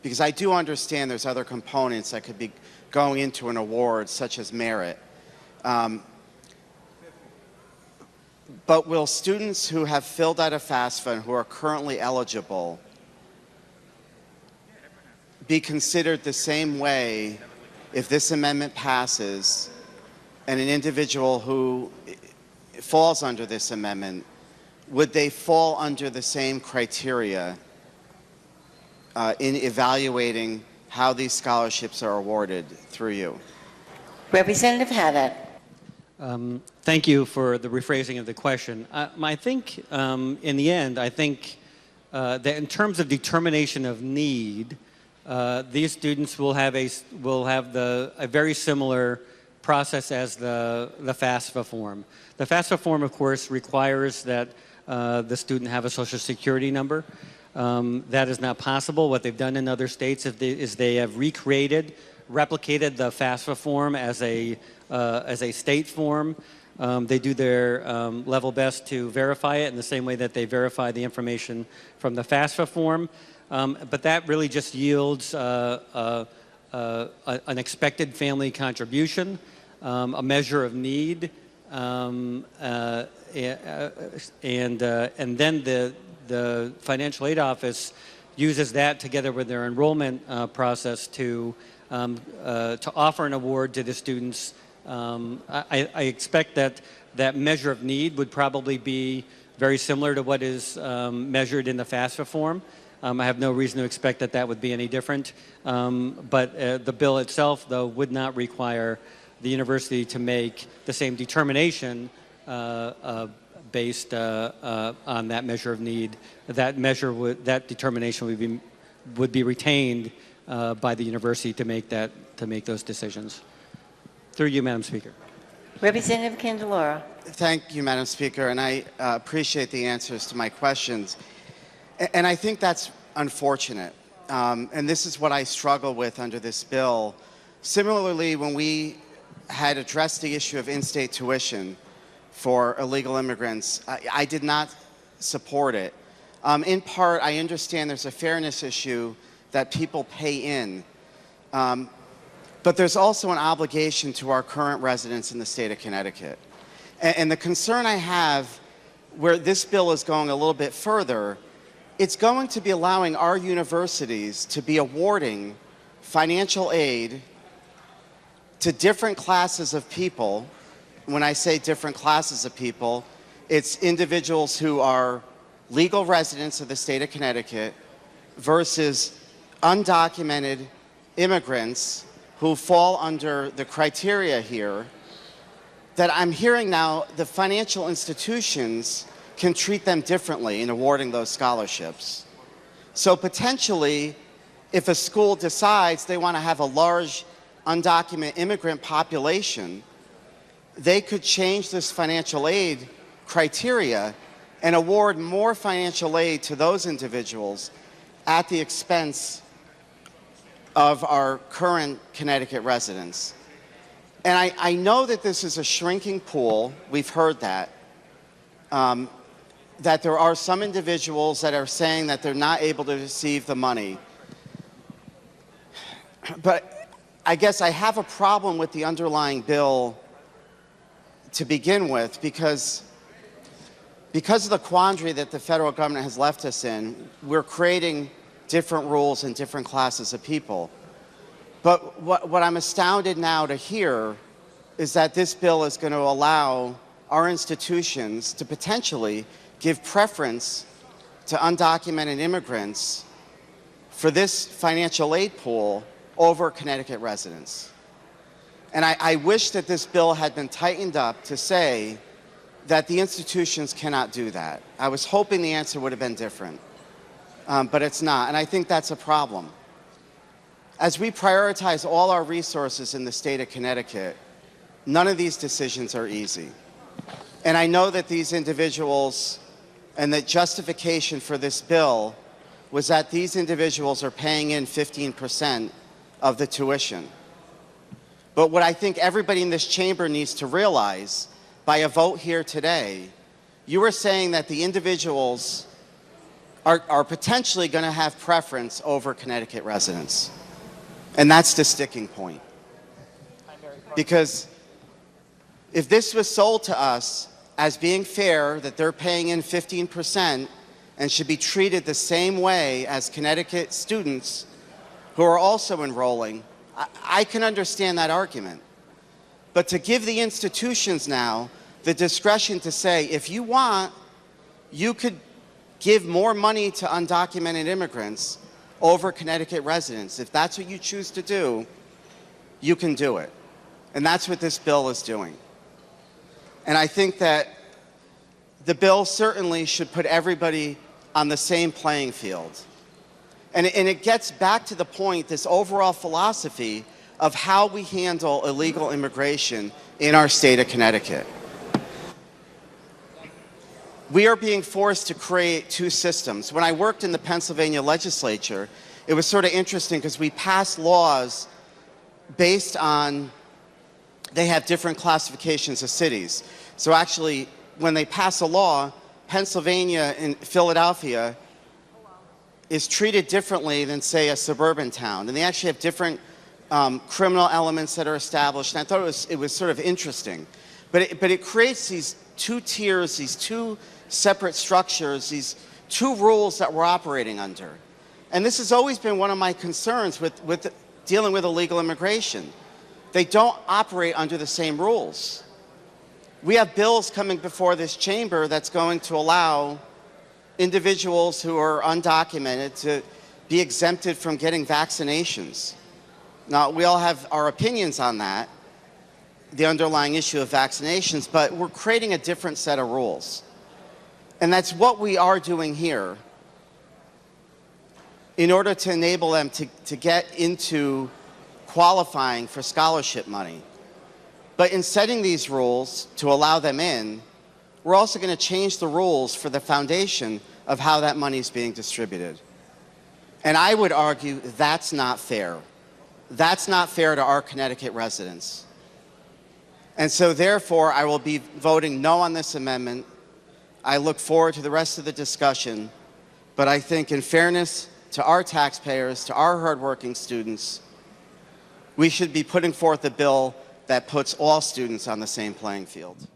because I do understand there's other components that could be going into an award, such as merit. But will students who have filled out a FAFSA and who are currently eligible be considered the same way if this amendment passes and an individual who falls under this amendment, would they fall under the same criteria in evaluating how these scholarships are awarded through you? Representative Haddad. Thank you for the rephrasing of the question. I think, in the end, I think that in terms of determination of need, these students will have a very similar process as the FAFSA form. The FAFSA form, of course, requires that the student have a Social Security number. That is not possible. What they've done in other states is they have replicated the FAFSA form as a state form. They do their level best to verify it in the same way that they verify the information from the FAFSA form. But that really just yields an expected family contribution, a measure of need, and then the Financial Aid Office uses that together with their enrollment process to offer an award to the students. I expect that measure of need would probably be very similar to what is measured in the FAFSA form. I have no reason to expect that would be any different. But the bill itself, though, would not require the university to make the same determination based on that measure of need. That determination would be retained by the university to make those decisions. Through you, Madam Speaker. Representative Candelora. Thank you, Madam Speaker, and I appreciate the answers to my questions. And I think that's unfortunate. And this is what I struggle with under this bill. Similarly, when we had addressed the issue of in-state tuition for illegal immigrants, I did not support it. In part, I understand there's a fairness issue that people pay in. But there's also an obligation to our current residents in the state of Connecticut. And the concern I have, where this bill is going a little bit further, it's going to be allowing our universities to be awarding financial aid to different classes of people. When I say different classes of people, it's individuals who are legal residents of the state of Connecticut versus undocumented immigrants who fall under the criteria here, that I'm hearing now the financial institutions can treat them differently in awarding those scholarships. So potentially, if a school decides they want to have a large undocumented immigrant population, they could change this financial aid criteria and award more financial aid to those individuals at the expense of our current Connecticut residents. And I know that this is a shrinking pool. We've heard that. That there are some individuals that are saying that they're not able to receive the money. But I guess I have a problem with the underlying bill to begin with because of the quandary that the federal government has left us in. We're creating different rules and different classes of people. But what I'm astounded now to hear is that this bill is going to allow our institutions to potentially give preference to undocumented immigrants for this financial aid pool over Connecticut residents. And I wish that this bill had been tightened up to say that the institutions cannot do that. I was hoping the answer would have been different, but it's not, and I think that's a problem. As we prioritize all our resources in the state of Connecticut, none of these decisions are easy. And I know that these individuals, and the justification for this bill was that these individuals are paying in 15% of the tuition. But what I think everybody in this chamber needs to realize, by a vote here today, you are saying that the individuals are potentially going to have preference over Connecticut residents. And that's the sticking point. Because if this was sold to us as being fair, that they're paying in 15% and should be treated the same way as Connecticut students who are also enrolling, I can understand that argument. But to give the institutions now the discretion to say, if you want, you could give more money to undocumented immigrants over Connecticut residents. If that's what you choose to do, you can do it. And that's what this bill is doing. And I think that the bill certainly should put everybody on the same playing field. And it gets back to the point, this overall philosophy of how we handle illegal immigration in our state of Connecticut. We are being forced to create two systems. When I worked in the Pennsylvania legislature, it was sort of interesting because we passed laws based on, they have different classifications of cities. So actually, when they pass a law, Pennsylvania and Philadelphia is treated differently than, say, a suburban town. And they actually have different criminal elements that are established. And I thought it was sort of interesting. But it creates these two tiers, these two separate structures, these two rules that we're operating under. And this has always been one of my concerns with dealing with illegal immigration. They don't operate under the same rules. We have bills coming before this chamber that's going to allow individuals who are undocumented to be exempted from getting vaccinations. Now, we all have our opinions on that, the underlying issue of vaccinations, but we're creating a different set of rules. And that's what we are doing here in order to enable them to get into qualifying for scholarship money. But in setting these rules to allow them in, we're also going to change the rules for the foundation of how that money is being distributed. And I would argue that's not fair. That's not fair to our Connecticut residents. And so therefore, I will be voting no on this amendment. I look forward to the rest of the discussion. But I think in fairness to our taxpayers, to our hardworking students, we should be putting forth a bill that puts all students on the same playing field.